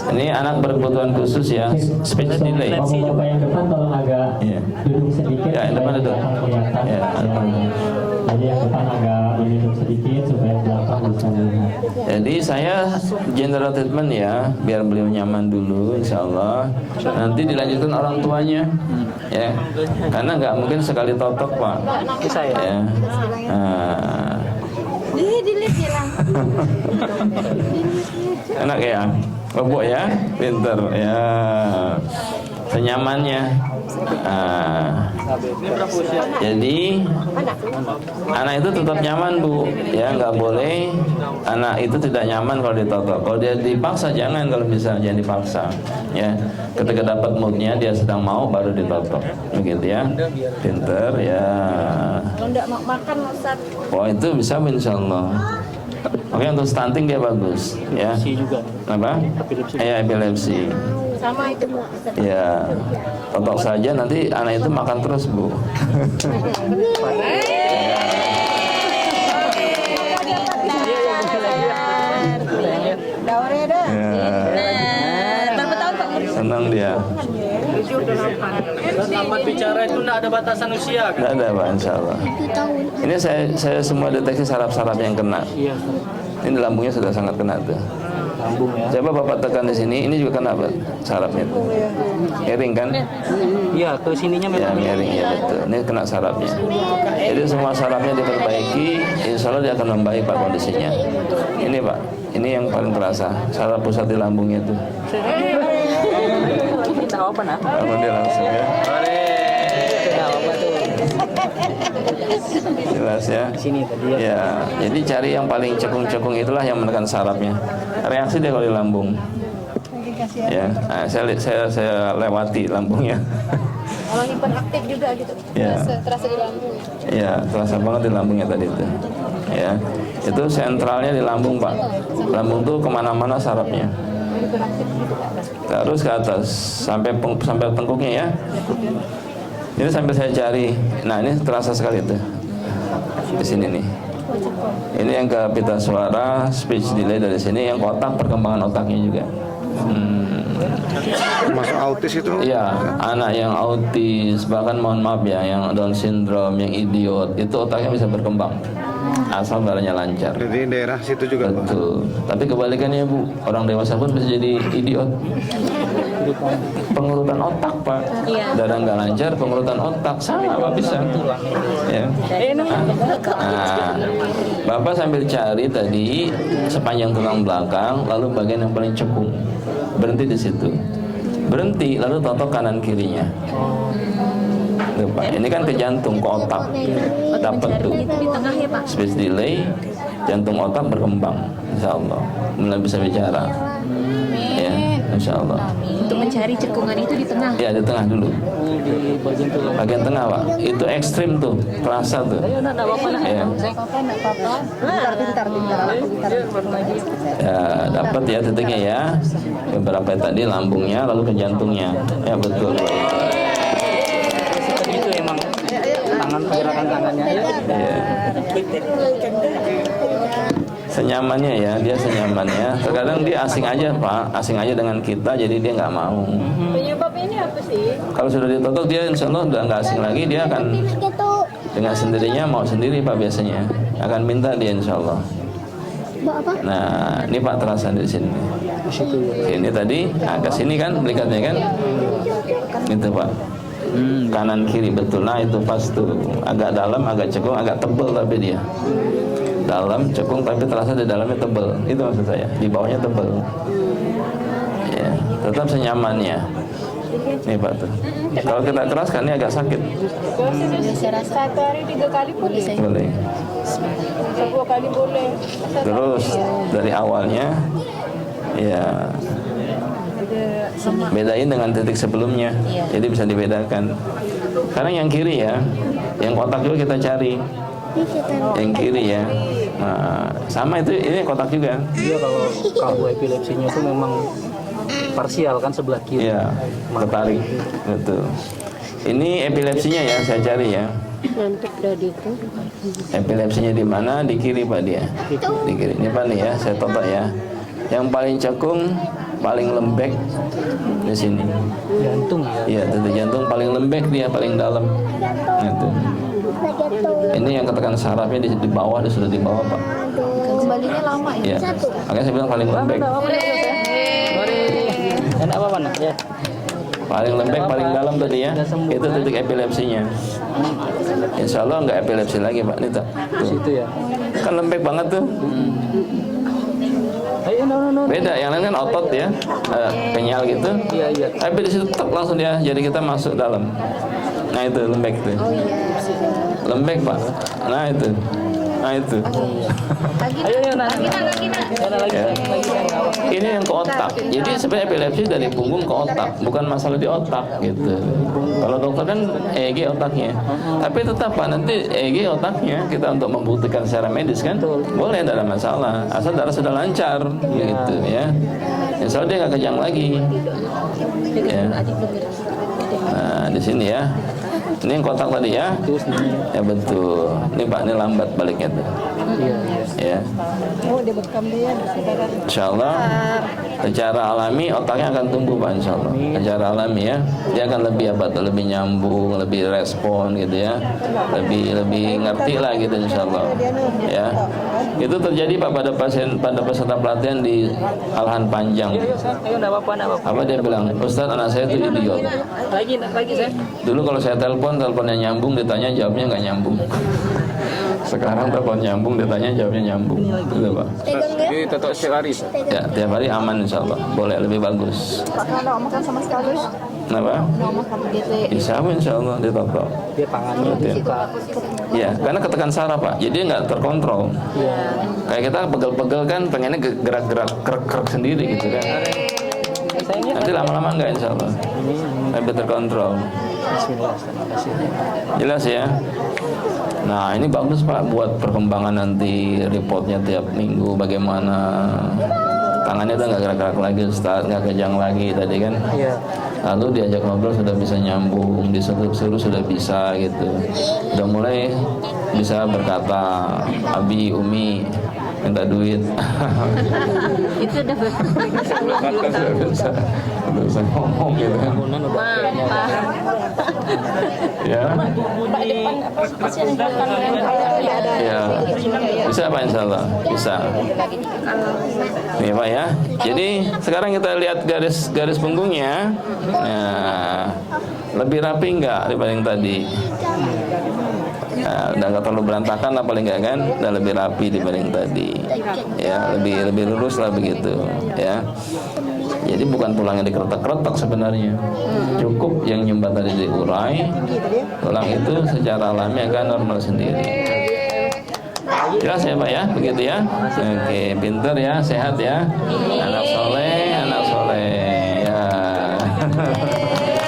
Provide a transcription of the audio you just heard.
Ini anak berkebutuhan khusus ya, speech delay. Bapak yang depan tolong agak duduk sedikit. Ya, yang depan duduk. Ya, jadi yang depan agak duduk sedikit supaya belakang bisa melihat. Jadi saya general treatment ya, biar beliau nyaman dulu, insya Allah. Nanti dilanjutkan orang tuanya, ya. Karena nggak mungkin sekali totok Pak. Saya. Ya. Enak ya, bobok ya, pinter ya, senyamannya. Jadi anak itu tetap nyaman Bu, ya nggak boleh anak itu tidak nyaman kalau ditotok. Kalau dia dipaksa jangan, kalau bisa jangan dipaksa. Ya, ketika dapat moodnya dia sedang mau baru ditotok, begitu ya, pinter ya. Kalau nggak mau makan Ustaz. Wah itu bisa insya Allah. Oke, untuk stunting dia bagus, ya. juga. Apa? Ya, epilepsi. Sama itu Bu. Ustaz. Ya, totok saja nanti anak itu makan terus Bu. Berapa tahun Pak? Senang dia. Tempat bicara itu tidak ada batasan usia kan? Tidak ada Pak, insya Allah. Ini saya semua deteksi saraf-saraf yang kena. Iya. Ini lambungnya sudah sangat kena tuh. Lambung ya. Coba Bapak tekan di sini, ini juga kena Pak, sarafnya tuh. Miring kan? Iya, ke sininya Ya, memang. miring ya betul. Ini kena sarafnya. Jadi semua sarafnya diperbaiki, insya Allah dia akan membaik Pak kondisinya. Ini Pak, ini yang paling terasa, saraf pusat di lambungnya itu. Tahu apa nah? Apa dia langsung ya? Tahu apa tuh? Jelas ya. Sini tadi ya. Ya, jadi cari yang paling cekung-cekung itulah yang menekan sarafnya. Reaksi dia kalau di lambung. Ya, nah, saya lewati lambungnya. Kalau hiperaktif juga gitu. Ya. Terasa di lambung. Ya, terasa banget di lambungnya tadi itu. Ya, itu sentralnya di lambung Pak. Lambung tuh kemana-mana sarafnya. Terus ke atas sampai tengkuknya ya. Ini sampai saya cari. Nah ini terasa sekali tuh di sini nih. Ini yang ke pita suara, speech delay dari sini, yang kotak perkembangan otaknya juga. Masuk autis itu? Iya, anak yang autis, bahkan mohon maaf ya, yang Down syndrome, yang idiot, itu otaknya bisa berkembang asal darahnya lancar. Jadi daerah situ juga Pak? Betul. Tapi kebalikannya Bu, orang dewasa pun bisa jadi idiot. Pengurutan otak Pak, darah nggak lancar, pengurutan otak sama Pak bisa. Ya. Nah, Bapak sambil cari tadi sepanjang tulang belakang, lalu bagian yang paling cekung, berhenti di situ. Berhenti, lalu totok kanan kirinya. Tuh, Pak. Ini kan ke jantung, ke otak. Dapat tuh. Di tengah ya Pak. Space delay, jantung otak berkembang, insya Allah mulai bisa bicara. Ya, insya Allah. Untuk mencari cekungan itu di tengah. Ya di tengah dulu, Di bagian tulang. bagian tengah Pak. Itu ekstrim tuh, terasa tuh. Ya, ya dapat ya titiknya ya. Beberapa tadi lambungnya, lalu ke jantungnya. Ya betul. Itu emang tangan, pergerakan tangannya ya. Ya. Senyamannya ya, dia senyamannya. Terkadang dia asing aja Pak, asing aja dengan kita, jadi dia nggak mau. Penyebab ini apa sih? Kalau sudah ditotok dia insya Allah udah nggak asing lagi, dia akan dengan sendirinya mau sendiri Pak biasanya, akan minta dia insya Allah. Nah ini Pak terasa di sini. Ini tadi, nah ke sini kan berikatnya kan, itu Pak. Kanan kiri betul, nah itu pas tuh, agak dalam, agak cekung, agak tebel tapi dia. Dalam cekung tapi terasa di dalamnya tebel, itu maksud saya, di bawahnya tebel. Ya, tetap senyamannya. Nih Pak tuh. Kalau kita keras kan ini agak sakit. Satu hari 3 kali boleh. Boleh. 2 kali boleh. Terus dari awalnya, ya bedain dengan titik sebelumnya, jadi bisa dibedakan. Sekarang yang kiri ya, yang kotak juga kita cari. Yang kiri ya, nah, sama itu, ini kotak juga. Dia kalau kambuh epilepsinya itu memang parsial kan sebelah kiri. Iya, tertarik, betul. Ini epilepsinya ya, saya cari ya. Epilepsinya di mana? Di kiri Pak dia. Di kiri. Ini Pak nih ya, saya totok ya. Yang paling cekung, paling lembek di sini. Jantung ya. Iya, titik jantung paling lembek dia, paling dalam. Itu. Ini yang katakan sarafnya di bawah, dia sudah di bawah, Pak. Kembalinya lama ya. Iya. Makanya saya bilang paling lembek. Enak apa nak? Ya. Paling lembek, paling dalam tadi ya. Itu titik epilepsinya. Insya Allah nggak epilepsi lagi, Pak. Ini tak. Di situ ya. Kan lembek banget tuh. Ayo, no. Beda, yang lain kan otot ya, kenyal gitu. Iya. Tapi di situ tak langsung dia, jadi kita masuk dalam. Nah itu lembek tuh. Lembek, Pak. Nah itu. Ayo, nak. Lagi. Ya. Ini yang ke otak. Jadi sebenarnya epilepsi dari punggung ke otak, bukan masalah di otak gitu. Kalau dokter kan EEG otaknya. Tapi tetap Pak, nanti EEG otaknya kita untuk membuktikan secara medis kan boleh, tidak ada masalah. Asal darah sudah lancar gitu ya. Insya Allah dia nggak kejang lagi. Ya. Nah di sini ya. Ini yang kotak tadi ya. Ya betul. Ini Pak, ini lambat baliknya tuh. Iya. Ya. Oh, dia bekam dia. Insya Allah secara alami otaknya akan tumbuh Pak, insya Allah. Secara alami ya, dia akan lebih apa tuh, lebih nyambung, lebih respon gitu ya, lebih ngerti lah gitu insya Allah. Ya, itu terjadi Pak pada peserta pelatihan di Alhan Panjang. Ayo, enggak apa-apa. Apa dia bilang, Ustadz anak saya itu idiot. Lagi saya. Dulu kalau saya teleponnya nyambung, ditanya jawabnya nggak nyambung. Sekarang telepon nyambung, ditanya jawabnya nyambung. Gitu Pak. Ini tetap setiap hari. Ya, tiap hari aman insya Allah. Boleh lebih bagus. Kalau makan sama sekali. Kenapa? Makan begitu. Bisa insya Allah ditotok. Dia tangannya dibuka. Ya, karena ketekan saraf Pak, jadi nggak terkontrol. Iya. Kayak kita pegel-pegel kan, pengennya gerak-gerak krek-krek sendiri gitu kan. Nanti lama-lama nggak insya Allah. Lebih terkontrol. Bismillah, terima kasih. Jelas ya. Nah ini bagus Pak buat perkembangan nanti reportnya tiap minggu bagaimana. Tangannya udah nggak gerak-gerak lagi, Ustaz, nggak kejang lagi tadi kan. Iya. Lalu diajak ngobrol sudah bisa nyambung, disuruh sudah bisa gitu. Udah mulai bisa berkata, Abi, Umi, minta duit. Itu udah Udah bisa ngomong gitu kan. Ya. Ya. Bisa Pak insya Allah. Bisa. Nih Pak ya. Jadi sekarang kita lihat garis punggungnya. Nah, lebih rapi enggak dibanding tadi? Nah, udah nggak terlalu berantakan lah paling nggak kan, udah lebih rapi dibanding tadi, ya lebih lurus lah begitu, ya. Jadi bukan tulangnya dikeretak-keretak sebenarnya, cukup yang nyumbat tadi diurai, tulang itu secara alami akan normal sendiri. Jelas ya Pak ya, begitu ya. Oke, pinter ya, sehat ya, anak soleh.